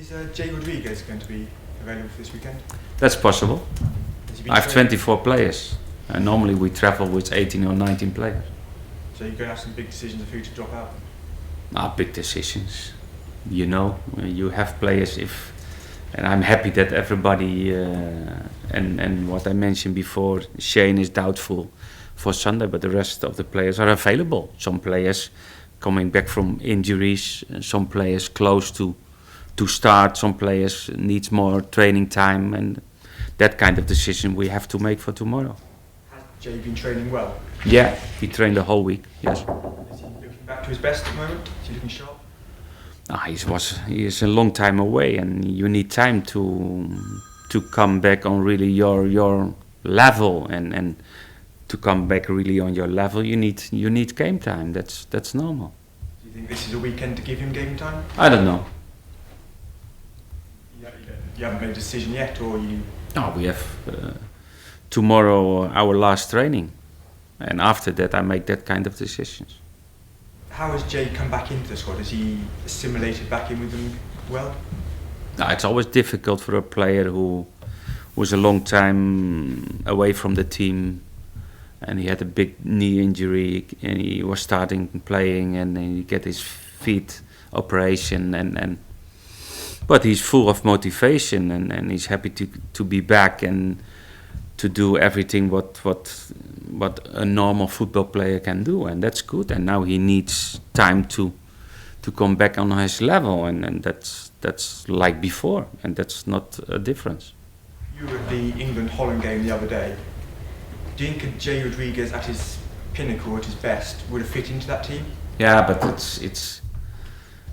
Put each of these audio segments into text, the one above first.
Is Jay Rodriguez going to be available for this weekend? That's possible. I have training? 24 players, and normally we travel with 18 or 19 players. So you're going to have some big decisions of who to drop out? Big decisions. You know, you have players and I'm happy that everybody, and what I mentioned before, Shane is doubtful for Sunday, but the rest of the players are available. Some players coming back from injuries, some players close to start, some players needs more training time, and that kind of decision we have to make for tomorrow. Has Jay been training well? Yeah, he trained the whole week, yes. Is he looking back to his best at the moment? Is he looking sharp? He is a long time away, and you need time to come back on really your level, and to come back really on your level you need game time. That's normal. Do you think this is a weekend to give him game time? I don't know. You haven't made a decision yet, or you? No, we have tomorrow our last training, and after that I make that kind of decisions. How has Jay come back into the squad? Has he assimilated back in with them well? No, it's always difficult for a player who was a long time away from the team, and he had a big knee injury, and he was starting playing, and then he get his feet operation, but he's full of motivation, and he's happy to be back and to do everything what a normal football player can do, and that's good. And now he needs time to come back on his level, and that's like before, and that's not a difference. You were at the England-Holland game the other day. Do you think Jay Rodriguez at his pinnacle, at his best, would have fit into that team? Yeah, but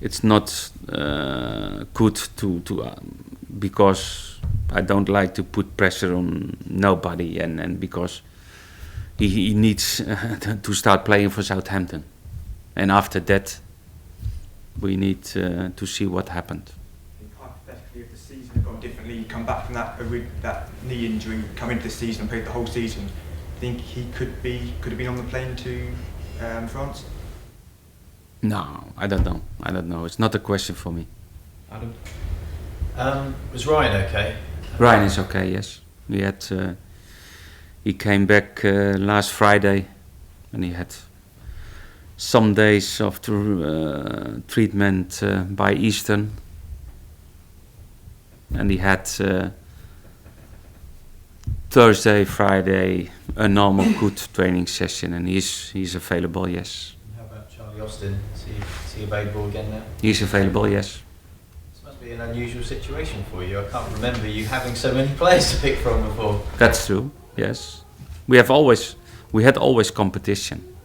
it's not good to because I don't like to put pressure on nobody, and because he needs to start playing for Southampton, and after that we need to see what happened. Hypothetically, if the season had gone differently, you come back from that knee injury, come into the season and played the whole season, think he could have been on the plane to France? No, I don't know. It's not a question for me. Adam? Was Ryan okay? Ryan is okay, yes. He came back last Friday, and he had some days of treatment by Eastern, and he had Thursday, Friday a normal good training session, and he's available, yes. How about Charlie Austin? Is he available again now? He's available, yes. This must be an unusual situation for you. I can't remember you having so many players to pick from before. That's true, yes. We had always competition,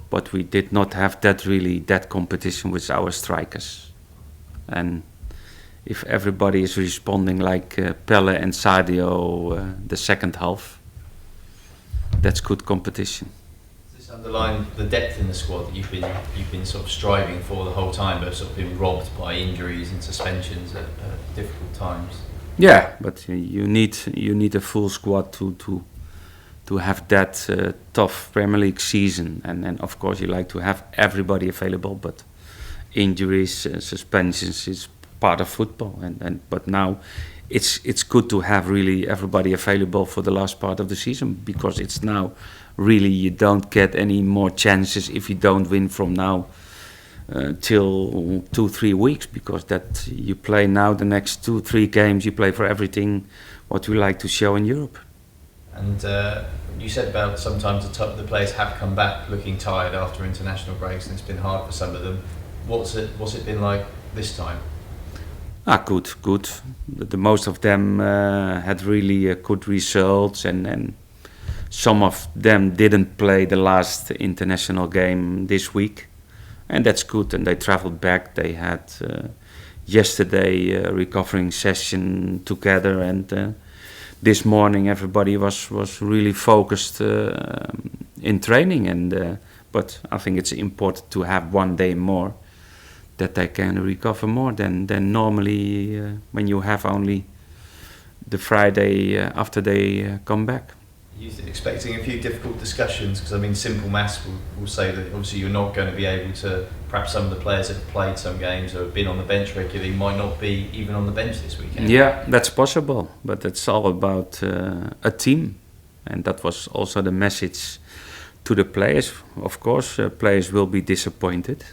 but we did not have that competition with our strikers. And if everybody is responding like Pelle and Sadio the second half, that's good competition. Does this underline the depth in the squad that you've been sort of striving for the whole time, but sort of been robbed by injuries and suspensions at difficult times? Yeah, but you need a full squad to have that tough Premier League season, and of course you like to have everybody available, but injuries, suspensions is part of football, but now it's good to have really everybody available for the last part of the season, because it's now really you don't get any more chances if you don't win from now till 2-3 weeks, because that you play now the next 2-3 games, you play for everything what we like to show in Europe. And you said about sometimes the players have come back looking tired after international breaks, and it's been hard for some of them. What's it been like this time? Good. The most of them had really good results, and some of them didn't play the last international game this week, and that's good. And they traveled back. They had yesterday a recovering session together, and this morning everybody was really focused in training. And but I think it's important to have one day more, that they can recover more than normally when you have only the Friday after they come back. You're expecting a few difficult discussions, because I mean simple maths will say that obviously you're not going to be able to perhaps some of the players that have played some games or have been on the bench regularly might not be even on the bench this weekend. Yeah, that's possible, but it's all about a team, and that was also the message to the players. Of course, players will be disappointed,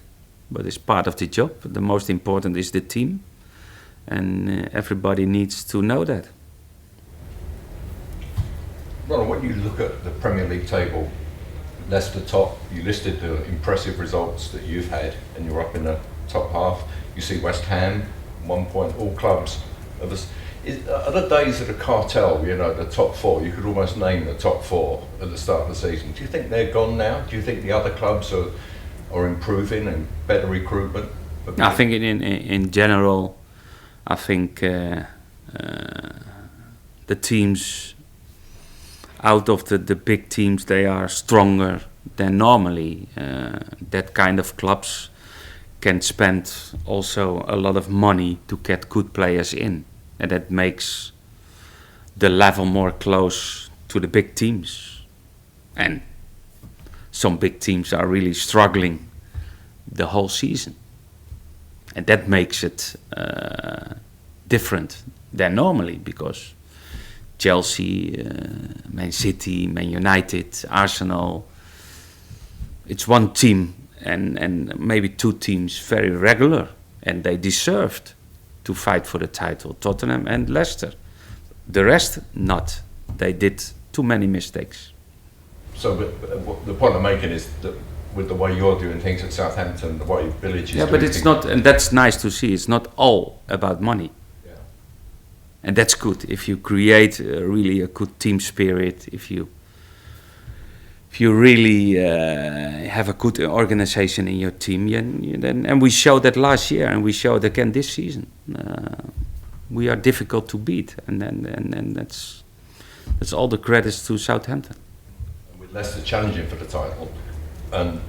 but it's part of the job. The most important is the team, and everybody needs to know that. Ronald, when you look at the Premier League table, Leicester top, you listed the impressive results that you've had, and you're up in the top half. You see West Ham, 1 point, all clubs of us. Are the days of the cartel, you know, the top four, you could almost name the top four at the start of the season. Do you think they're gone now? Do you think the other clubs are improving and better recruitment? I think in general, I think the teams out of the big teams, they are stronger than normally. That kind of clubs can spend also a lot of money to get good players in, and that makes the level more close to the big teams. And some big teams are really struggling the whole season, and that makes it different than normally, because Chelsea, Man City, Man United, Arsenal, it's one team and maybe two teams very regular, and they deserved to fight for the title, Tottenham and Leicester. The rest, not. They did too many mistakes. So the point I'm making is that with the way you're doing things at Southampton, the way Village is yeah, doing but it's things, not, and that's nice to see, it's not all about money. Yeah. And that's good. If you create really a good team spirit, if you really have a good organization in your team, and we showed that last year, and we showed again this season. We are difficult to beat, and that's all the credits to Southampton. with Leicester challenging for the title, and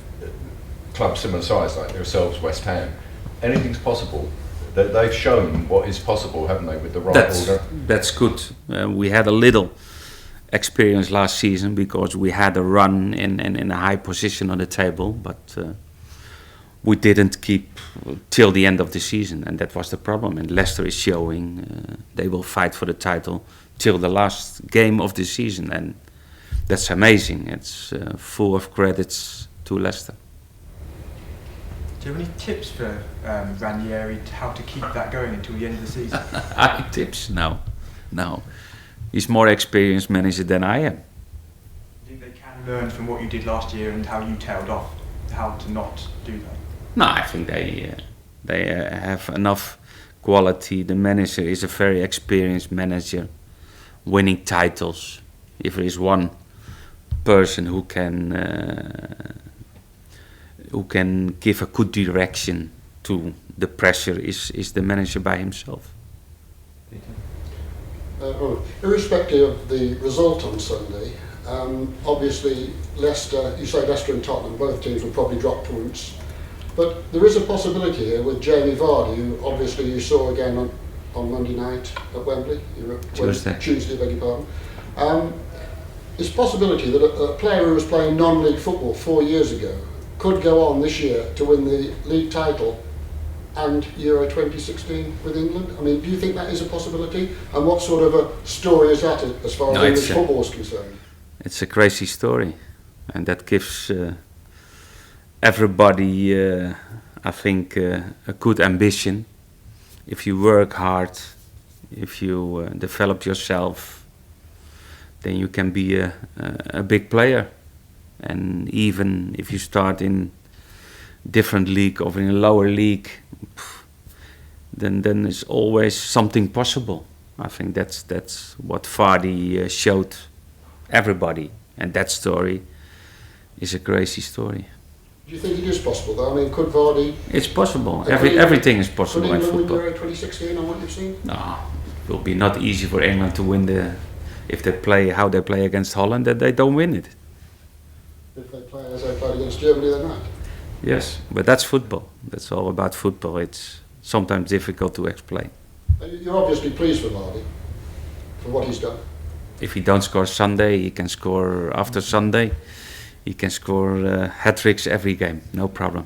clubs similar size like yourselves, West Ham, anything's possible. They've shown what is possible, haven't they, with the right order? That's good. We had a little experience last season because we had a run in a high position on the table, but we didn't keep till the end of the season, and that was the problem. And Leicester is showing they will fight for the title till the last game of the season, and that's amazing. It's full of credits to Leicester. Do you have any tips for Ranieri how to keep that going until the end of the season? Tips? No. He's more experienced manager than I am. Do you think they can learn from what you did last year and how you tailed off, how to not do that? No, I think they have enough quality. The manager is a very experienced manager, winning titles. If there is one person who can give a good direction to the pressure, is the manager by himself. Irrespective of the result on Sunday, obviously Leicester, you say Leicester and Tottenham, both teams will probably drop points, but there is a possibility here with Jamie Vardy, who obviously you saw again on Monday night at Wembley, Tuesday, beg your pardon. It's a possibility that a player who was playing non-league football 4 years ago could go on this year to win the league title and Euro 2016 with England. I mean, do you think that is a possibility? And what sort of a story is that as far as English football is concerned? It's a crazy story, and that gives everybody, I think, a good ambition. If you work hard, if you develop yourself, then you can be a big player. And even if you start in different league or in a lower league, then there's always something possible. I think that's what Vardy showed everybody, and that story is a crazy story. Do you think it is possible though? I mean, could Vardy... It's possible. Everything is possible in football. Could England win Euro 2016 on what you've seen? No, it will be not easy for England to win if they play how they play against Holland, that they don't win it. If they play as they played against Germany, they might. Yes, but that's football. That's all about football. It's sometimes difficult to explain. You're obviously pleased for Vardy, for what he's done. If he don't score Sunday, he can score after Sunday. He can score hat-tricks every game, no problem.